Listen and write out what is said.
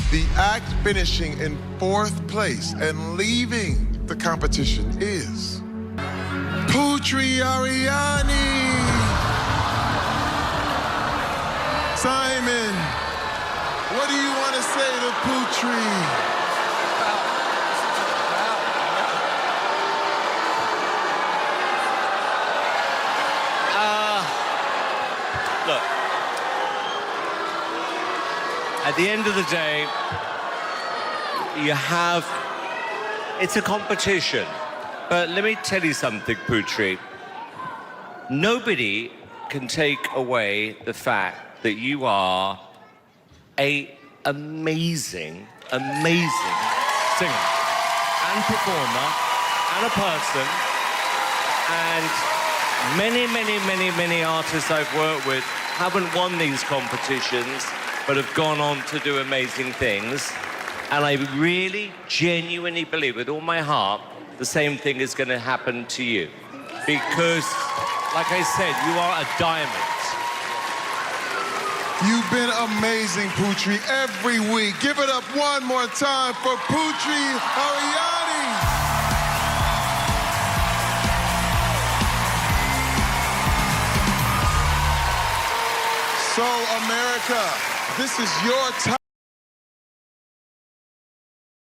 The act finishing in 4th place and leaving the competition is Putri Ariani. Simon, what do you want to say to Putri? Look, at the end of the day, it's a competition. But let me tell you something, Putri. Nobody can take away the fact that you are an amazing, amazing singer and performer and a person. And many artists I've worked with haven't won these competitions, but have gone on to do amazing things. And I really, genuinely believe with all my heart, the same thing is going to happen to you. Because, like I said, you are a diamond. You've been amazing, Putri, every week. Give it up one more time for Putri Ariani. So, America, this is your time.